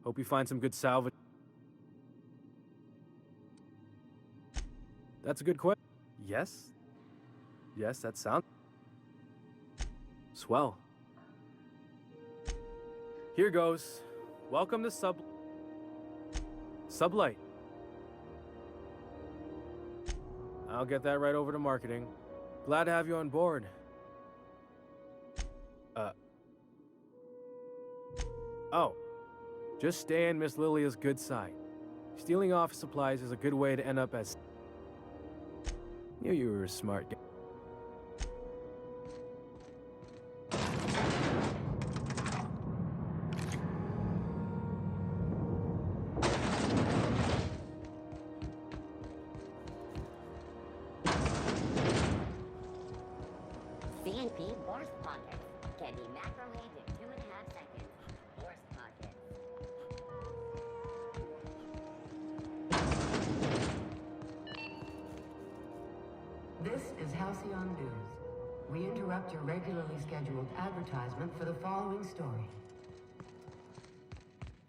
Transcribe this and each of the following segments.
Hope you find some good salvage. That's a good question. Yes? Yes, that sounds swell. Here goes. Welcome to Sublight. I'll get that right over to marketing. Glad to have you on board. Oh. Just stay on Miss Lilia's good side. Stealing office supplies is a good way to end up as... Knew you were a smart guy. CNP Horse Pocket can be macrowaved in 2.5 seconds. Horse Pocket. This is Halcyon News. We interrupt your regularly scheduled advertisement for the following story.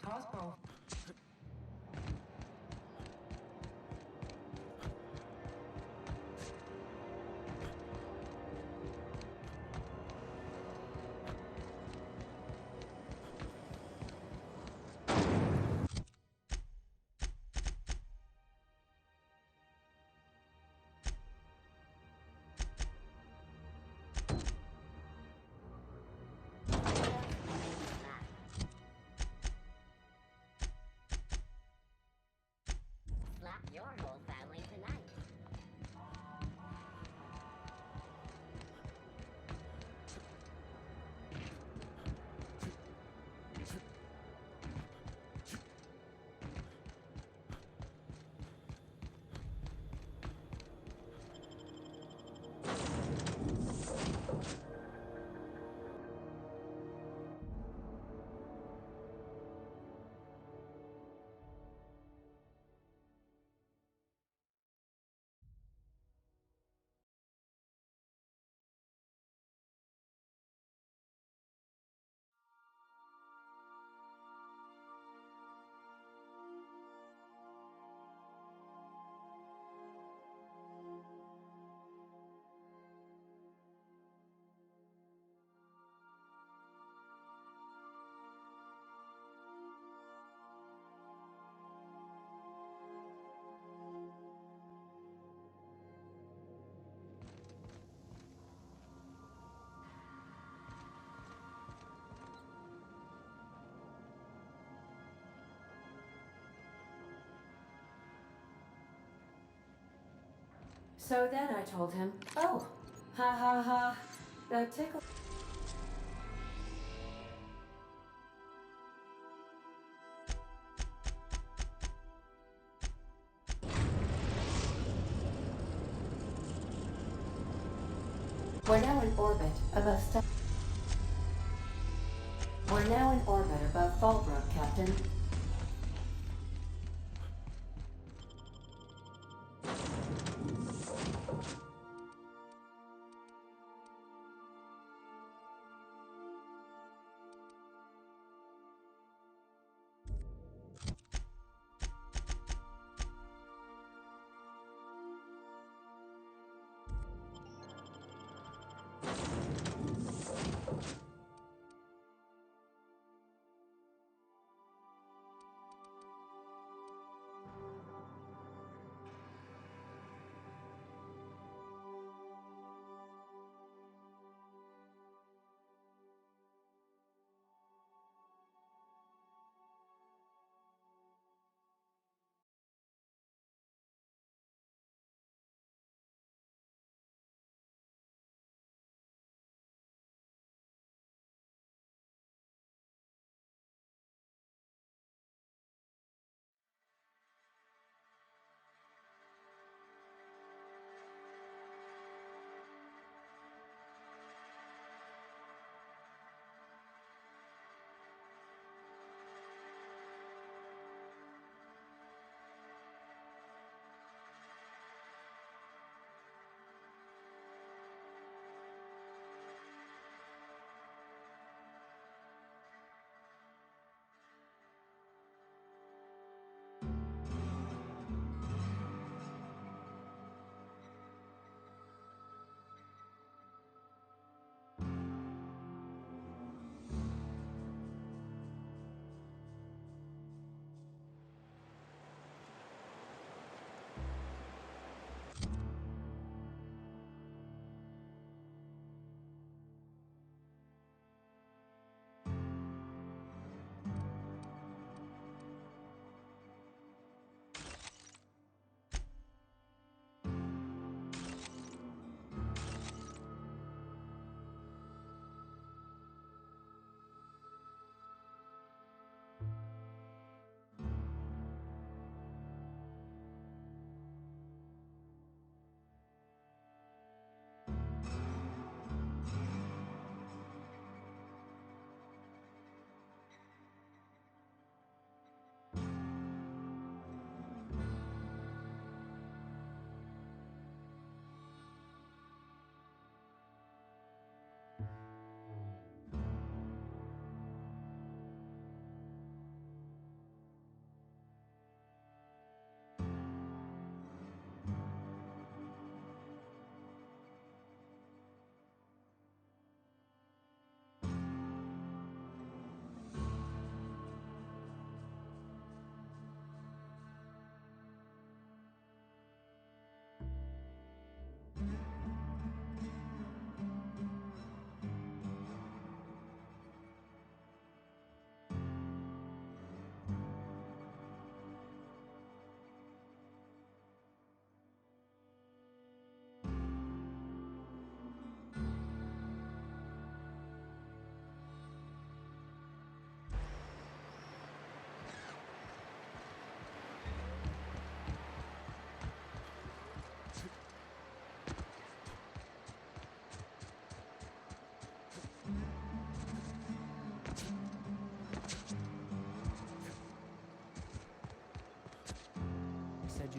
Tossball. Slap your whole family tonight. So then I told him, oh, ha ha ha, that tickle. We're now in orbit above We're now in orbit above Fallbrook, Captain.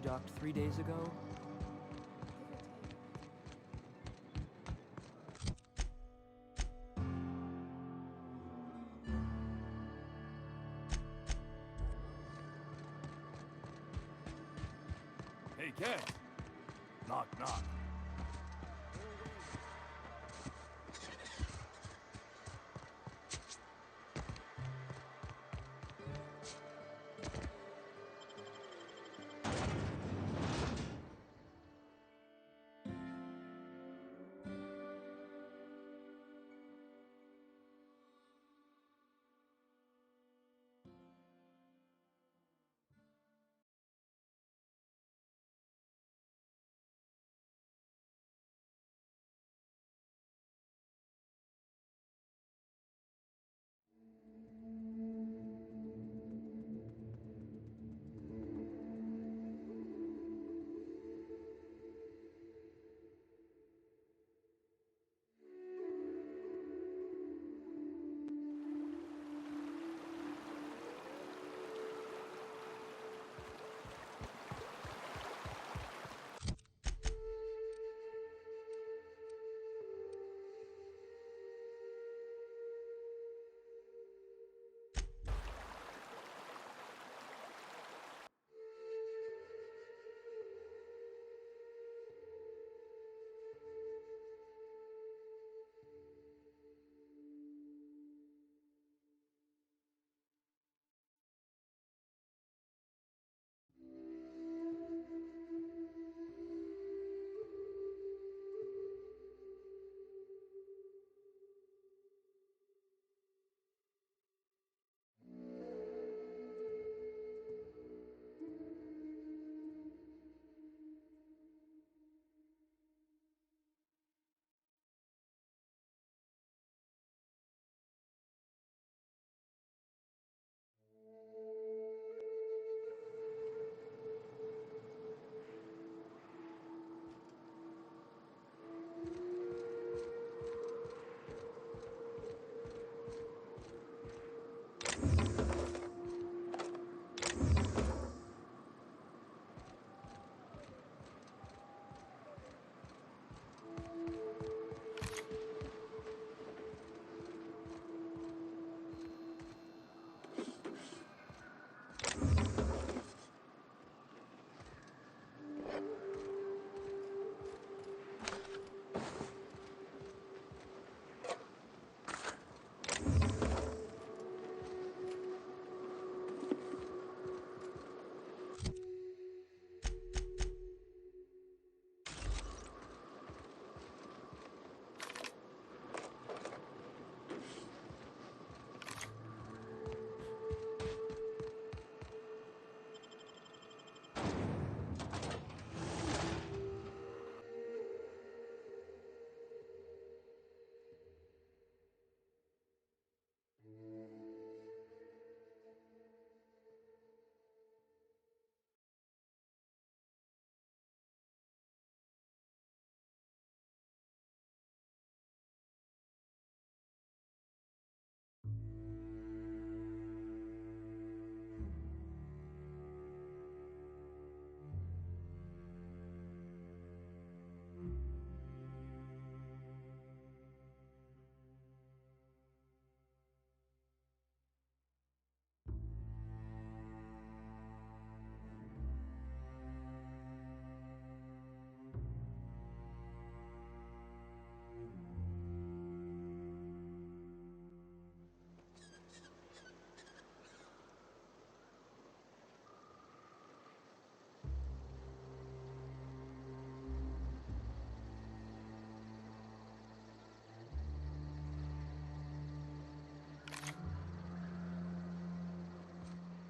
you docked 3 days ago? Hey, Kent! Knock, knock.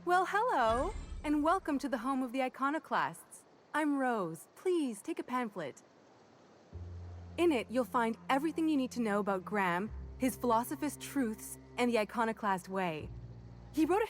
Well, hello, and welcome to the home of the Iconoclasts. I'm Rose. Please take a pamphlet. In it, you'll find everything you need to know about Graham, his Philosophist truths, and the Iconoclast way. He wrote a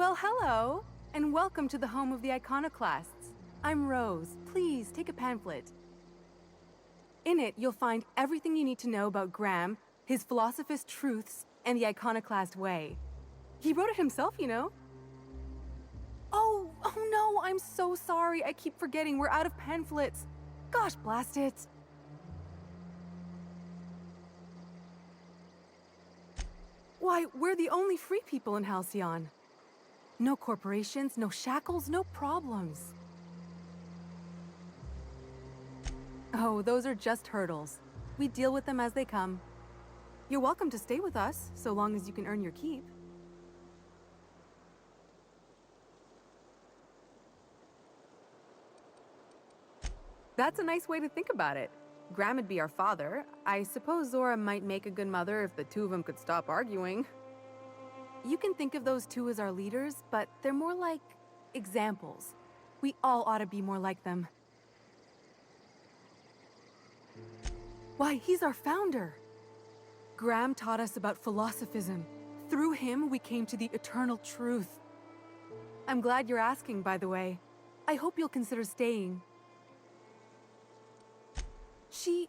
Well, hello, and welcome to the home of the Iconoclasts. I'm Rose. Please take a pamphlet. In it, you'll find everything you need to know about Graham, his Philosophist truths, and the Iconoclast way. He wrote it himself, you know. Oh no, I'm so sorry. I keep forgetting we're out of pamphlets. Gosh, blast it. Why, we're the only free people in Halcyon. No corporations, no shackles, no problems. Oh, those are just hurdles. We deal with them as they come. You're welcome to stay with us, so long as you can earn your keep. That's a nice way to think about it. Graham would be our father. I suppose Zora might make a good mother if the two of them could stop arguing. You can think of those two as our leaders, but they're more like examples. We all ought to be more like them. Why, he's our founder. Graham taught us about philosophism. Through him, we came to the eternal truth. I'm glad you're asking, by the way. I hope you'll consider staying. She's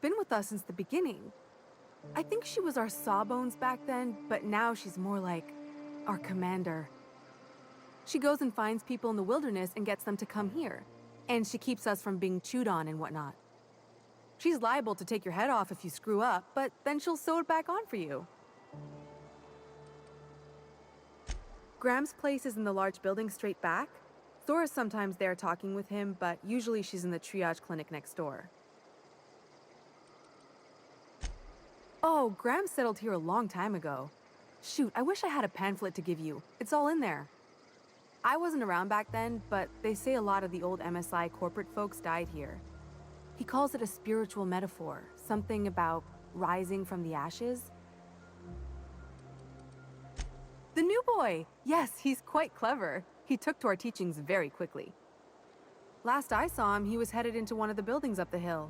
been with us since the beginning. I think she was our sawbones back then, but now she's more like our commander. She goes and finds people in the wilderness and gets them to come here. And she keeps us from being chewed on and whatnot. She's liable to take your head off if you screw up, but then she'll sew it back on for you. Graham's place is in the large building straight back. Zora's sometimes there talking with him, but usually she's in the triage clinic next door. Oh, Graham settled here a long time ago. Shoot, I wish I had a pamphlet to give you. It's all in there. I wasn't around back then, but they say a lot of the old MSI corporate folks died here. He calls it a spiritual metaphor, something about rising from the ashes. The new boy! Yes, he's quite clever. He took to our teachings very quickly. Last I saw him, he was headed into one of the buildings up the hill.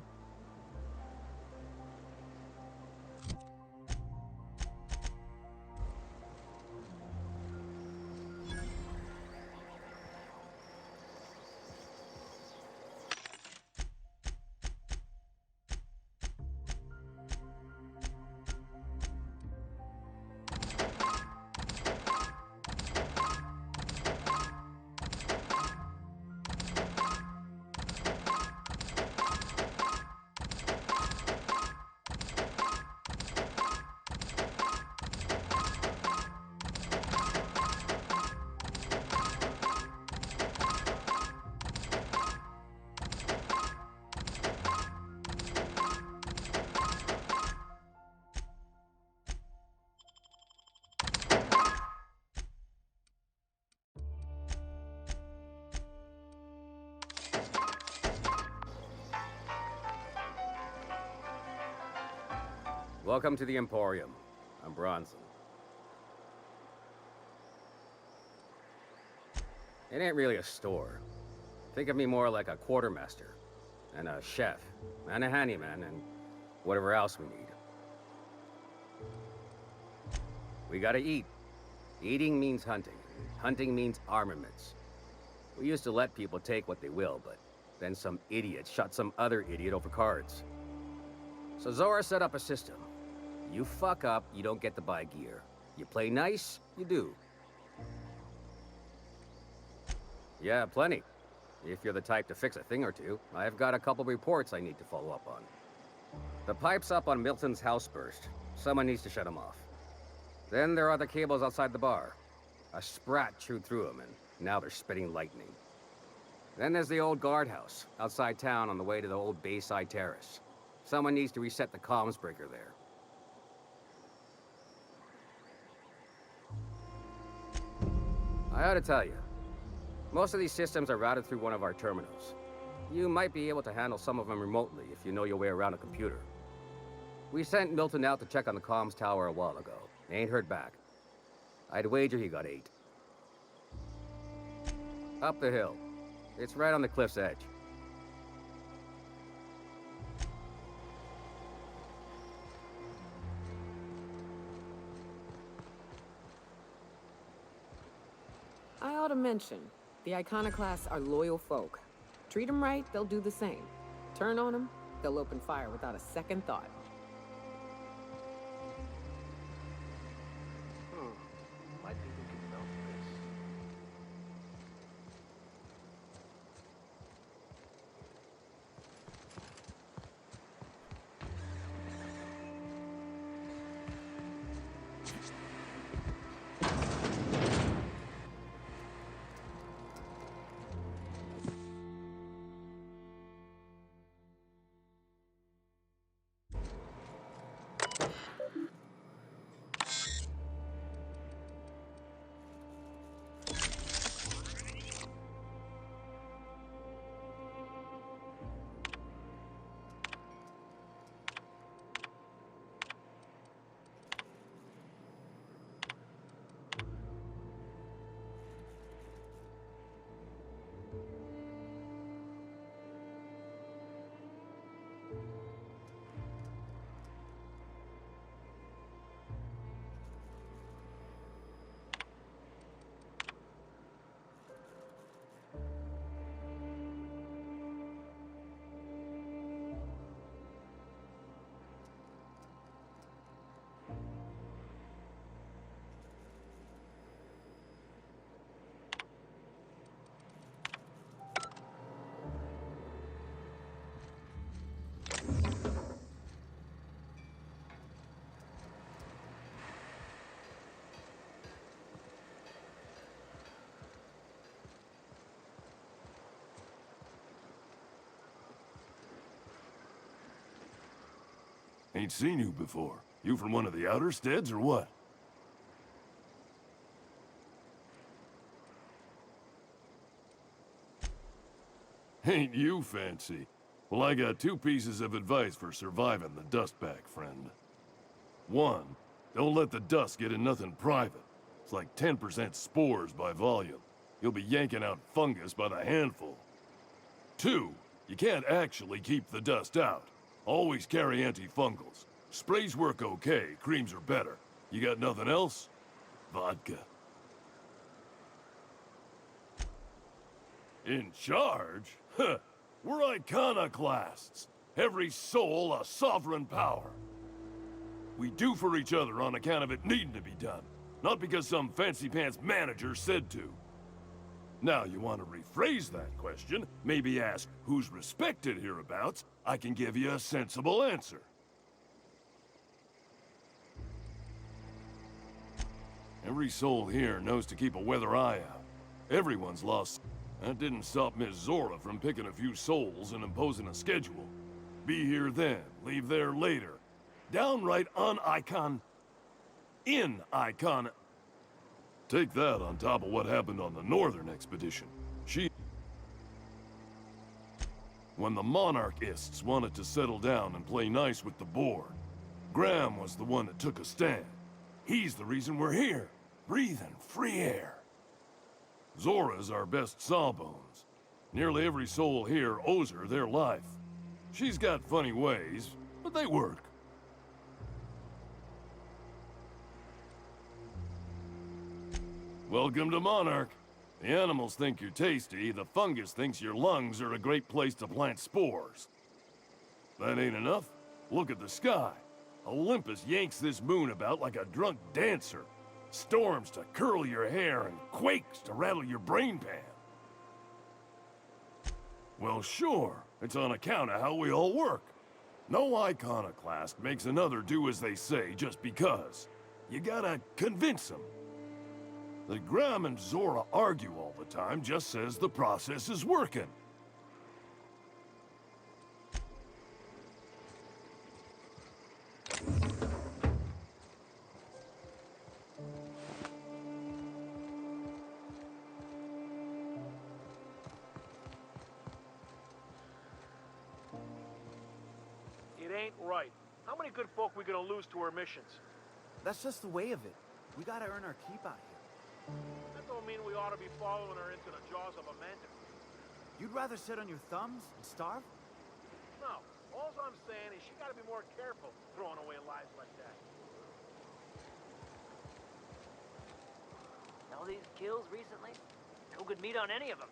Welcome to the Emporium. I'm Bronson. It ain't really a store. Think of me more like a quartermaster, and a chef, and a handyman, and whatever else we need. We gotta eat. Eating means hunting. Hunting means armaments. We used to let people take what they will, but then some idiot shot some other idiot over cards. So Zora set up a system. You fuck up, you don't get to buy gear. You play nice, you do. Yeah, plenty. If you're the type to fix a thing or two, I've got a couple reports I need to follow up on. The pipes up on Milton's house burst. Someone needs to shut them off. Then there are the cables outside the bar. A sprat chewed through them, and now they're spitting lightning. Then there's the old guardhouse, outside town on the way to the old Bayside Terrace. Someone needs to reset the comms breaker there. I ought to tell you, most of these systems are routed through one of our terminals. You might be able to handle some of them remotely if you know your way around a computer. We sent Milton out to check on the comms tower a while ago. Ain't heard back. I'd wager he got 8. Up the hill. It's right on the cliff's edge. mention, the Iconoclasts are loyal folk. Treat them right, they'll do the same. Turn on them, they'll open fire without a second thought. Might be we can melt this. Ain't seen you before. You from one of the outer steads or what? Ain't you fancy? Well, I got 2 pieces of advice for surviving the dustbag, friend. 1, don't let the dust get in nothing private. It's like 10% spores by volume. You'll be yanking out fungus by the handful. 2, you can't actually keep the dust out. Always carry antifungals. Sprays work okay, creams are better. You got nothing else? Vodka. In charge? Huh. We're iconoclasts. Every soul a sovereign power. We do for each other on account of it needing to be done. Not because some fancy-pants manager said to. Now, you want to rephrase that question, maybe ask who's respected hereabouts, I can give you a sensible answer. Every soul here knows to keep a weather eye out. Everyone's lost. That didn't stop Miss Zora from picking a few souls and imposing a schedule. Be here then, leave there later. Downright in Icon. Take that on top of what happened on the Northern expedition. When the monarchists wanted to settle down and play nice with the board, Graham was the one that took a stand. He's the reason we're here, breathing free air. Zora's our best sawbones. Nearly every soul here owes her their life. She's got funny ways, but they work. Welcome to Monarch. The animals think you're tasty, the fungus thinks your lungs are a great place to plant spores. That ain't enough? Look at the sky. Olympus yanks this moon about like a drunk dancer. Storms to curl your hair and quakes to rattle your brain pan. Well, sure, it's on account of how we all work. No iconoclast makes another do as they say just because. You gotta convince them. That Graham and Zora argue all the time just says the process is working. It ain't right. How many good folk we gonna lose to our missions? That's just the way of it. We gotta earn our keep out here. That don't mean we ought to be following her into the jaws of a mantis. You'd rather sit on your thumbs and starve? No. All I'm saying is she gotta be more careful throwing away lives like that. All these kills recently? No good meat on any of them.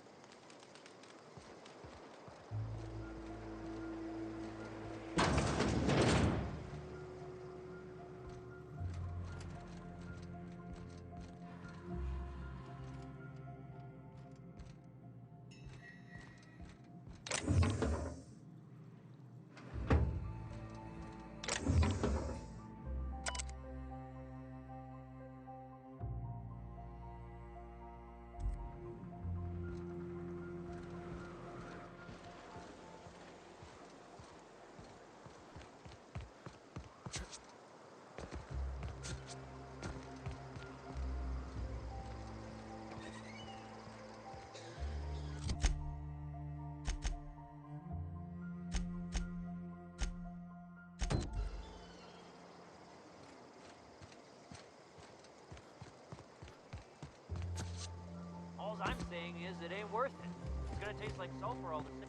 All I'm saying is it ain't worth it. It's gonna taste like sulfur all the same.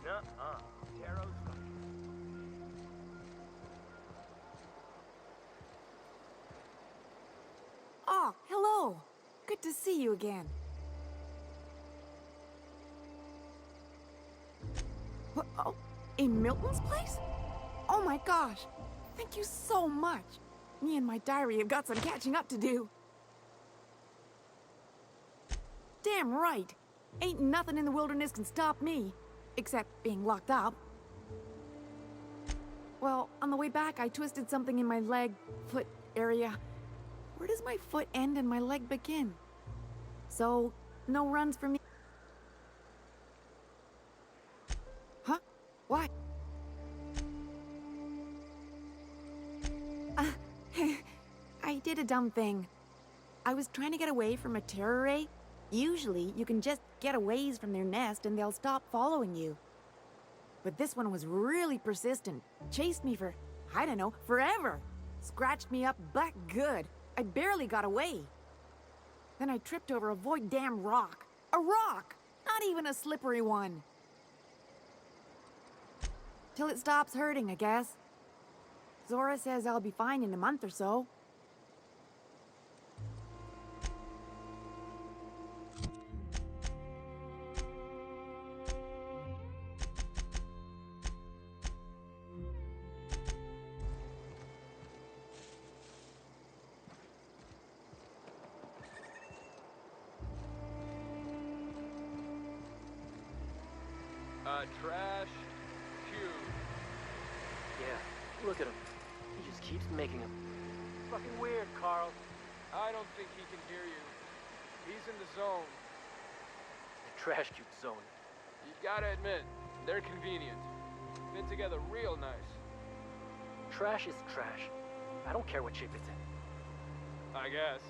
Nuh-uh. Taro's gonna... Oh, hello. Good to see you again. What, oh, in Milton's place? Oh my gosh. Thank you so much. Me and my diary have got some catching up to do. Damn right. Ain't nothing in the wilderness can stop me. Except being locked up. Well, on the way back, I twisted something in my leg, foot area. Where does my foot end and my leg begin? So, no runs for me. Huh? Why? I did a dumb thing. I was trying to get away from a terror ray. Usually, you can just get a ways from their nest and they'll stop following you. But this one was really persistent. Chased me for, I don't know, forever. Scratched me up back good. I barely got away. Then I tripped over a void damn rock. A rock! Not even a slippery one. Till it stops hurting, I guess. Zora says I'll be fine in a month or so. Trash cube. Yeah, look at him. He just keeps making them. Fucking weird, Carl. I don't think he can hear you. He's in the zone. The trash cube zone. You gotta admit, they're convenient. Fit together real nice. Trash is trash. I don't care what shape it's in. I guess.